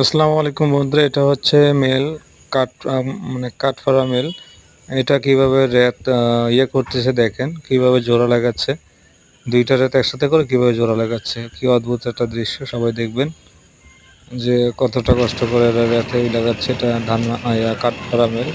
আসসালামু আলাইকুম বন্ধুরা, এটা হচ্ছে মেল কাঠ মানে কাঠফাড়া মেল। এটা কিভাবে রেত করতেছে দেখেন, কিভাবে জোড়া লাগাচ্ছে। দুইটা রেত একসাথে করে কিভাবে জোড়া লাগাচ্ছে, কি অদ্ভুত একটা দৃশ্য। সবাই দেখবেন যে কতটা কষ্ট করে এরা রেতে লাগাচ্ছে। এটা ধান কাঠফাড়া মেল।